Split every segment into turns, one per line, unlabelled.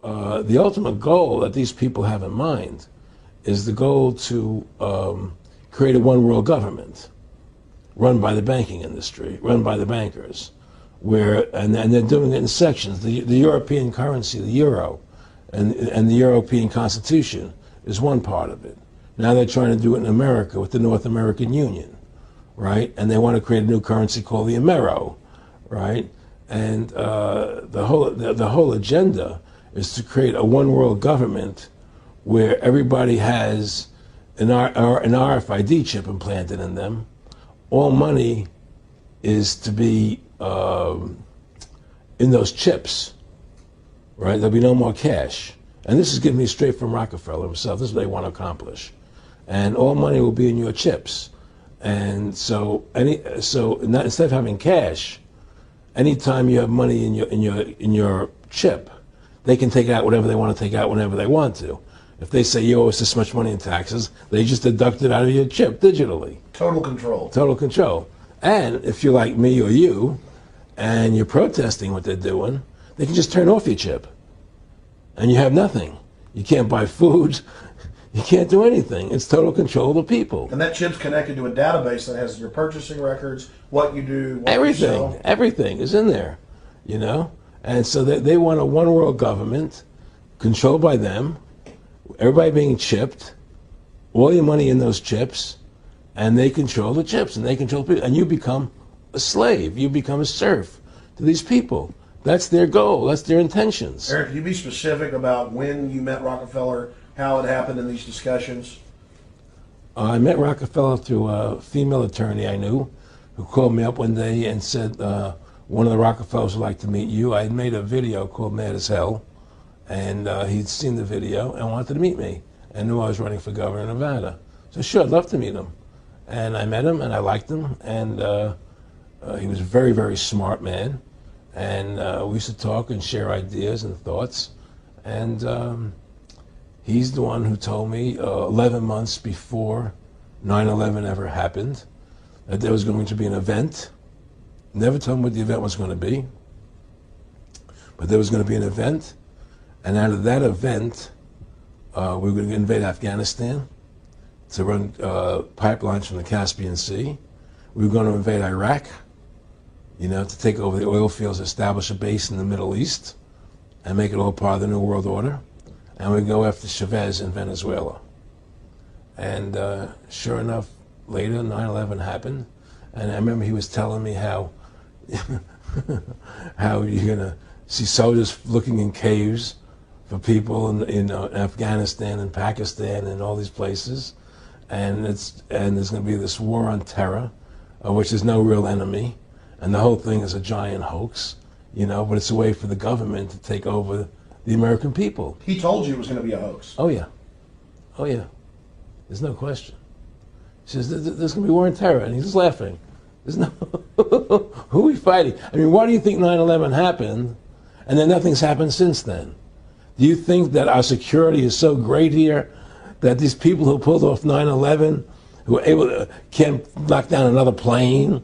the ultimate goal that these people have in mind is the goal to create a one world government run by the banking industry, run by the bankers, and they're doing it in sections. The European currency, the euro, and the European Constitution is one part of it. Now they're trying to do it in America with the North American Union, right? And they want to create a new currency called the Amero, right? And the whole agenda is to create a one world government where everybody has an RFID chip implanted in them. All money is to be in those chips, right? There'll be no more cash. And this is given me straight from Rockefeller himself. This is what they want to accomplish. And all money will be in your chips. And so instead of having cash, anytime you have money in your chip, they can take out whatever they want to take out whenever they want to. If they say you owe us this much money in taxes, they just deduct it out of your chip digitally.
Total control.
Total control. And if you're like me or you, and you're protesting what they're doing, they can just turn off your chip. And you have nothing. You can't buy food. You can't do anything. It's total control of the people.
And that chip's connected to a database that has your purchasing records, what you do, what
everything,
you sell.
Everything is in there, you know? And so they want a one world government controlled by them, everybody being chipped, all your money in those chips, and they control the chips, and they control people, and you become a slave. You become a serf to these people. That's their goal. That's their intentions.
Eric, can you be specific about when you met Rockefeller, how it happened in these discussions?
I met Rockefeller through a female attorney I knew who called me up one day and said, one of the Rockefellers would like to meet you. I had made a video called Mad as Hell, and he'd seen the video and wanted to meet me and knew I was running for governor of Nevada. So sure, I'd love to meet him. And I met him and I liked him, and he was a very, very smart man. And we used to talk and share ideas and thoughts. And he's the one who told me 11 months before 9/11 ever happened that there was going to be an event. Never told me what the event was going to be, but there was going to be an event. And out of that event, we were going to invade Afghanistan to run pipelines from the Caspian Sea. We were going to invade Iraq, you know, to take over the oil fields, establish a base in the Middle East, and make it all part of the New World Order. And we go after Chavez in Venezuela. And sure enough, later 9/11 happened. And I remember he was telling me how how you're going to see soldiers looking in caves for people in Afghanistan and Pakistan and all these places. And there's going to be this war on terror, which is no real enemy. And the whole thing is a giant hoax, you know, but it's a way for the government to take over the American people.
He told you it was going to be a hoax.
Oh, yeah. Oh, yeah. There's no question. He says, there's going to be war on terror. And he's just laughing. There's no... Who are we fighting? I mean, why do you think 9/11 happened and then nothing's happened since then? Do you think that our security is so great here that these people who pulled off 9/11, who were able to, can't knock down another plane?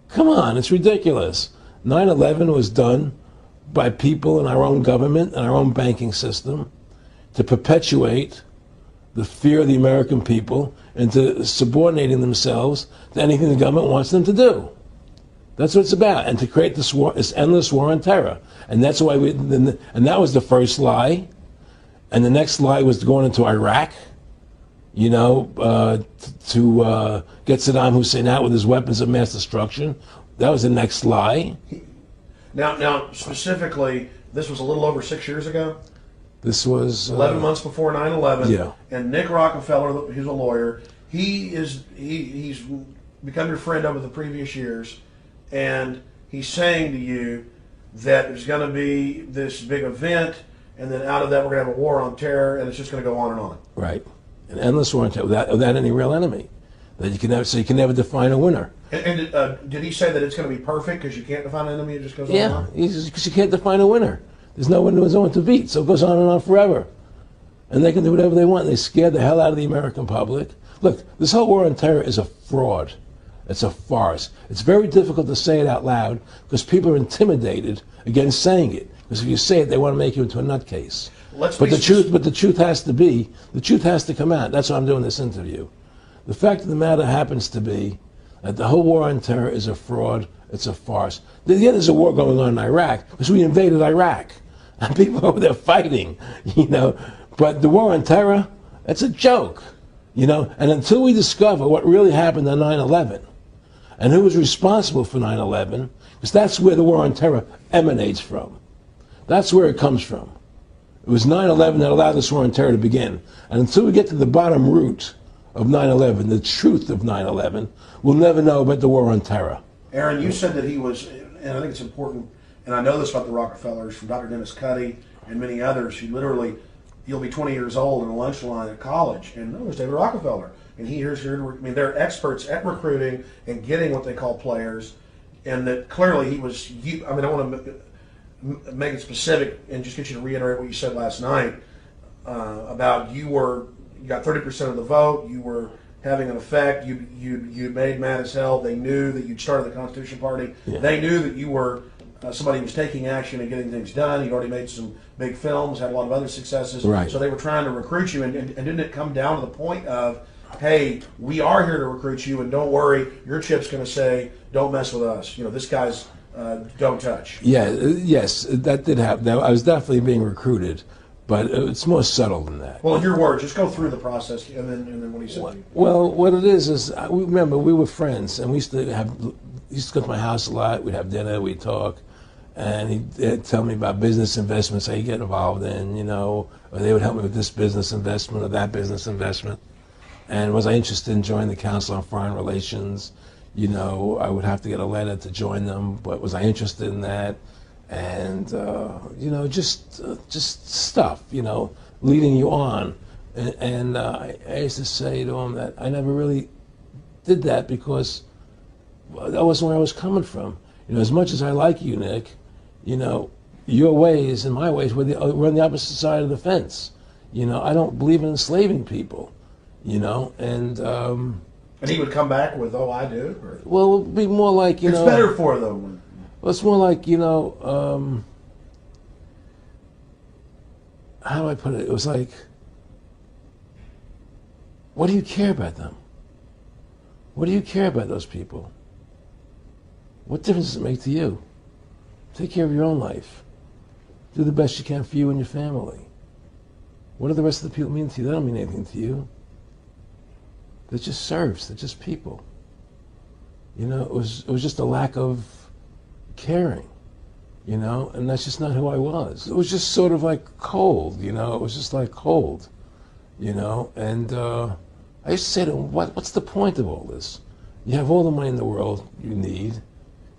Come on, it's ridiculous. 9/11 was done by people in our own government and our own banking system to perpetuate the fear of the American people and to subordinating themselves to anything the government wants them to do. That's what it's about, and to create this war, this endless war on terror. And that's why and that was the first lie. And the next lie was going into Iraq, you know, to get Saddam Hussein out with his weapons of mass destruction. That was the next lie.
Now, specifically, this was a little over 6 years ago.
This was
11 months before 9/11.
Yeah.
And Nick Rockefeller, he's a lawyer. He's become your friend over the previous years, and he's saying to you that there's going to be this big event, and then out of that we're going to have a war on terror, and it's just going to go on and on.
Right, an endless war on terror without any real enemy. That you can never, so you can never define a winner.
And did he say that it's going to be perfect because you can't define an enemy? It just goes on and on?
Yeah, because you can't define a winner. There's no one to beat, so it goes on and on forever. And they can do whatever they want. They scare the hell out of the American public. Look, this whole war on terror is a fraud. It's a farce. It's very difficult to say it out loud because people are intimidated against saying it. Because if you say it, they want to make you into a nutcase.
Let's
But
be
the truth has to come out. That's why I'm doing this interview. The fact of the matter happens to be that the whole war on terror is a fraud. It's a farce. Yeah, there's a war going on in Iraq because we invaded Iraq. And people over there fighting, you know. But the war on terror, it's a joke, you know. And until we discover what really happened on 9/11 and who was responsible for 9/11, because that's where the war on terror emanates from. That's where it comes from. It was 9/11 that allowed this war on terror to begin. And until we get to the bottom root of 9/11, the truth of 9/11, we'll never know about the war on terror.
Aaron, you said that he was, and I think it's important, and I know this about the Rockefellers from Dr. Dennis Cuddy and many others who literally, you'll be 20 years old in a lunch line at college, and there's David Rockefeller. And here's here, I mean, they're experts at recruiting and getting what they call players, and that clearly he was, I mean, I want to make it specific and just get you to reiterate what you said last night about you got 30% of the vote, you were having an effect, you made mad as hell, they knew that you'd started the Constitution Party,
yeah. They
knew that you were somebody who was taking action and getting things done, you'd already made some big films, had a lot of other successes,
right.
So they were trying to recruit you, and didn't it come down to the point of, hey, we are here to recruit you, and don't worry, your chip's going to say, don't mess with us, you know, this guy's don't touch.
Yeah, yes, that did happen. I was definitely being recruited, but it's more subtle than that.
Well, in your words, just go through the process, and then what he said to you.
Well, what it is remember, we were friends, and we used to go to my house a lot. We'd have dinner, we'd talk, and he'd tell me about business investments that he'd get involved in, you know, or they would help me with this business investment or that business investment. And was I interested in joining the Council on Foreign Relations? You know, I would have to get a letter to join them, but was I interested in that? And, you know, just stuff, you know, leading you on. And I used to say to him that I never really did that because that wasn't where I was coming from. You know, as much as I like you, Nick, you know, your ways and my ways, we're on the opposite side of the fence. You know, I don't believe in enslaving people, you know, and
he would come back with, oh, I do? Or?
Well, it would be more like, you know.
It's better for them.
Well, it's more like, you know, how do I put it? It was like, what do you care about them? What do you care about those people? What difference does it make to you? Take care of your own life. Do the best you can for you and your family. What do the rest of the people mean to you? They don't mean anything to you. They're just serfs. They're just people. You know, it was just a lack of caring, you know, and that's just not who I was. It was just sort of like cold, you know. It was just like cold, you know. And I used to say to him, what's the point of all this? You have all the money in the world you need.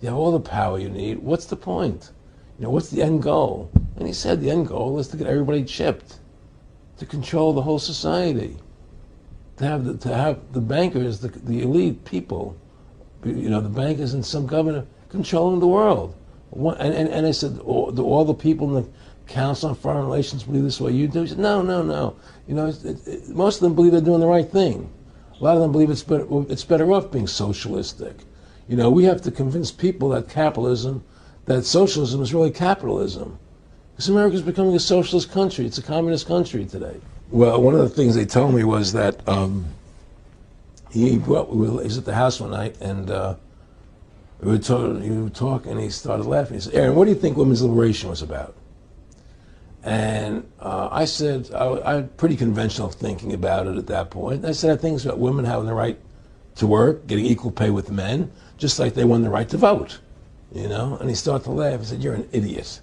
You have all the power you need. What's the point? You know, what's the end goal? And he said the end goal is to get everybody chipped, to control the whole society, to have the bankers, the elite people, you know, the bankers and some governor controlling the world. And I said, do all the people in the Council on Foreign Relations believe this way you do? He said, no. You know, most of them believe they're doing the right thing. A lot of them believe it's better off being socialistic. You know, we have to convince people that that socialism is really capitalism. Because America's becoming a socialist country. It's a communist country today. Well, one of the things they told me was that he was at the house one night, and he would talk, and he started laughing. He said, Aaron, what do you think women's liberation was about? And I said, I had pretty conventional thinking about it at that point. I said, I think it's about women having the right to work, getting equal pay with men, just like they won the right to vote, you know? And he started to laugh. He said, you're an idiot.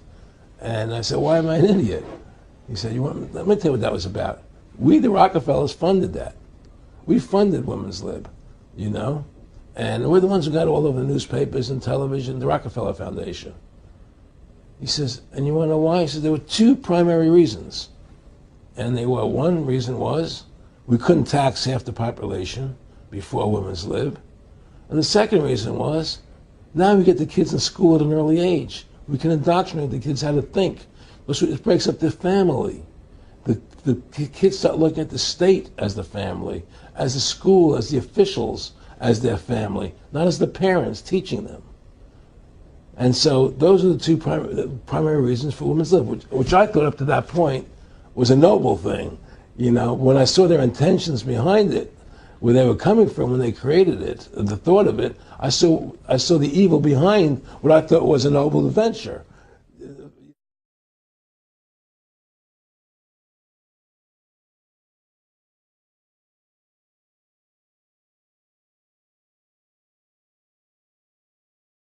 And I said, why am I an idiot? He said, let me tell you what that was about. We, the Rockefellers, funded that. We funded Women's Lib, you know? And we're the ones who got all over the newspapers and television, the Rockefeller Foundation. He says, and you want to know why? He said, there were two primary reasons. And they were, one reason was we couldn't tax half the population before Women's Lib. And the second reason was, now we get the kids in school at an early age. We can indoctrinate the kids how to think. It breaks up their family. The kids start looking at the state as the family, as the school, as the officials, as their family, not as the parents teaching them. And so those are the two primary reasons for women's lib, which I thought up to that point was a noble thing. You know, when I saw their intentions behind it, where they were coming from when they created it, the thought of it, I saw the evil behind what I thought was a noble adventure.